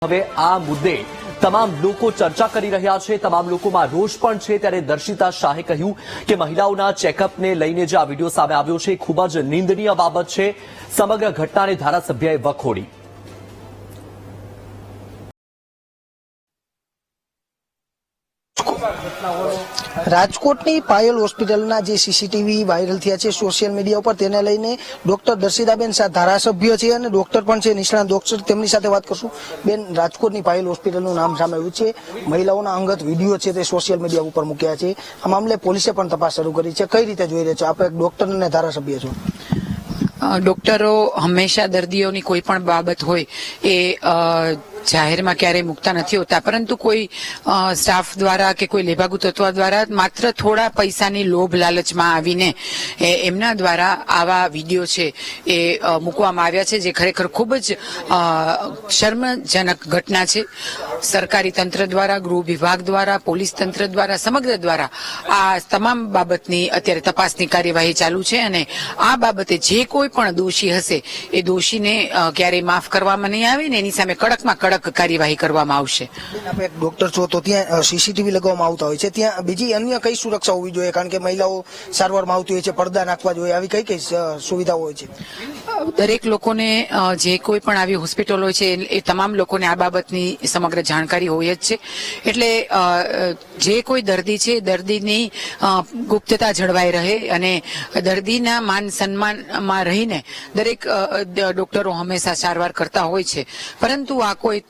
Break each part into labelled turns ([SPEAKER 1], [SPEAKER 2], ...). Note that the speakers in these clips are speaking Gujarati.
[SPEAKER 1] હવે આ મુદ્દે તમામ લોકો ચર્ચા કરી રહ્યા છે, તમામ લોકોમાં રોષ પણ છે। ત્યારે દર્શિતા શાહે કહ્યું કે મહિલાઓના ચેકઅપને લઈને જે આ વિડીયો સામે આવ્યો છે ખૂબ જ નિંદનીય બાબત છે। સમગ્ર ઘટનાને ધારાસભ્યએ વખોડી।
[SPEAKER 2] રાજકોટની પાયલ હોસ્પિટલના જે સીસીટીવી વાયરલ થયા છે સોશિયલ મીડિયા ઉપર, તેને લઈને ડોક્ટર દર્શિતાબેન શાહ ધારાસભ્ય છે અને ડોક્ટર પણ છે, નિષ્ણાત ડોક્ટર, તેમની સાથે વાત કરશું। બેન, રાજકોટની પાયલ હોસ્પિટલનું નામ સામે આવ્યું છે, મહિલાઓના અંગત વિડીયો છે તે સોશિયલ મીડિયા ઉપર મૂક્યા છે। આ મામલે પોલીસે પણ તપાસ શરૂ કરી છે, કઈ રીતે જોઈ રહ્યા છો? આપ એક ડોક્ટર અને ધારાસભ્ય છો।
[SPEAKER 3] ડોક્ટરો હંમેશા દર્દીઓની કોઈ પણ બાબત હોય એ જાહેરમાં ક્યારેય મુકતા નથી હોતા, પરંતુ કોઈ સ્ટાફ દ્વારા કે કોઈ લેભાગુ તત્વ દ્વારા માત્ર થોડા પૈસાની લોભ લાલચમાં આવીને એમના દ્વારા આવા વિડીયો છે એ મૂકવામાં આવ્યા છે, જે ખરેખર ખૂબ જ શર્મજનક ઘટના છે। સરકારી તંત્ર દ્વારા, ગૃહ વિભાગ દ્વારા, પોલીસ તંત્ર દ્વારા, સમગ્ર દ્વારા આ તમામ બાબતની અત્યારે તપાસની કાર્યવાહી ચાલુ છે અને આ બાબતે જે કોઈ પણ દોષી હશે એ દોષીને ક્યારેય માફ કરવામાં નહીં આવે ને એની સામે કડકમાં કડક કાર્યવાહી કરવામાં આવશે।
[SPEAKER 2] આપ એક ડોક્ટર છો તો ત્યાં સીસીટીવી લગાવવામાં આવતા હોય છે, ત્યાં બીજી અન્ય કઈ સુરક્ષા હોવી જોઈએ? કારણ કે મહિલાઓ સારવારમાં આવતી હોય છે, પડદા નાખવા જોઈએ, આવી કઈ કઈ સુવિધાઓ હોય છે?
[SPEAKER 3] દરેક લોકોને જે કોઈ પણ આવી હોસ્પિટલ હોય છે એ તમામ લોકોને આ બાબતની સમગ્ર જાણકારી હોય જ છે, એટલે જે કોઈ દર્દી છે દર્દીની ગુપ્તતા જળવાઈ રહે અને દર્દીના માન સન્માનમાં રહીને દરેક ડોક્ટરો હંમેશા સારવાર કરતા હોય છે, પરંતુ આ કોઈ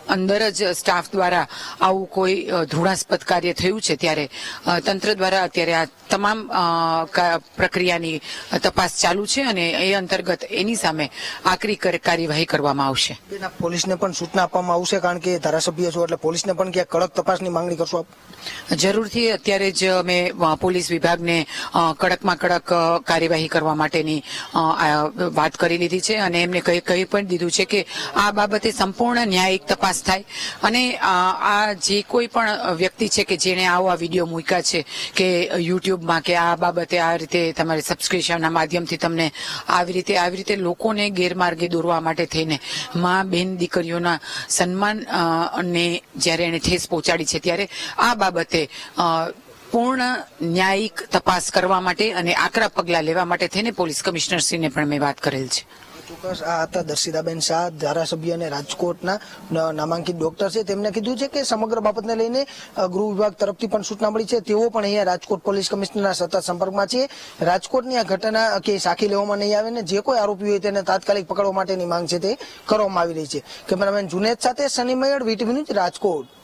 [SPEAKER 3] અંદર જ સ્ટાફ દ્વારા આવું કોઈ ધૃણાસ્પદ કાર્ય થયું છે, ત્યારે તંત્ર દ્વારા અત્યારે આ તમામ પ્રક્રિયાની તપાસ ચાલુ છે અને એ અંતર્ગત એની સામે આકરી કાર્યવાહી કરવામાં આવશે।
[SPEAKER 2] પોલીસને પણ સૂચના આપવામાં આવશે, કારણ કે ધારાસભ્ય છો એટલે પોલીસને પણ ક્યાંક કડક તપાસની માંગણી કરશો આપ?
[SPEAKER 3] જરૂરથી અત્યારે જ અમે પોલીસ વિભાગને કડકમાં કડક કાર્યવાહી કરવા માટેની વાત કરી લીધી છે અને એમને કહી પણ દીધું છે કે આ બાબતે સંપૂર્ણ ન્યાયિક તપાસ થાય અને આ જે કોઈ પણ વ્યક્તિ છે કે જેને આવા વિડીયો મૂક્યા છે કે યુટ્યુબમાં કે આ બાબતે આ રીતે તમારે સબસ્ક્રિપ્શનના માધ્યમથી તમને આવી રીતે લોકોને ગેરમાર્ગે દોરવા માટે થઈને મા બેન દીકરીઓના સન્માન ને જ્યારે એને ઠેસ પહોંચાડી છે, ત્યારે આ બાબતે પૂર્ણ ન્યાયિક તપાસ કરવા માટે અને આકરા પગલાં લેવા માટે થઈને પોલીસ કમિશનરશ્રીને પણ મેં વાત કરેલ છે।
[SPEAKER 2] ચોક્કસ, આ હતા દર્શિતાબેન શાહ, ધારાસભ્ય અને રાજકોટના નામાંકિત ડોક્ટર છે। તેમને કીધું છે કે સમગ્ર બાબતને લઈને ગૃહ વિભાગ તરફથી પણ સૂચના મળી છે, તેઓ પણ અહીંયા રાજકોટ પોલીસ કમિશનરના સતત સંપર્કમાં છે। રાજકોટની આ ઘટના કે સાખી લેવામાં નહીં આવે ને જે કોઈ આરોપી હોય તેને તાત્કાલિક પકડવા માટેની માંગ છે તે કરવામાં આવી રહી છે। કેમેરામેન જુનેદ સાથે સની મયડ, વીટીવી ન્યૂઝ, રાજકોટ।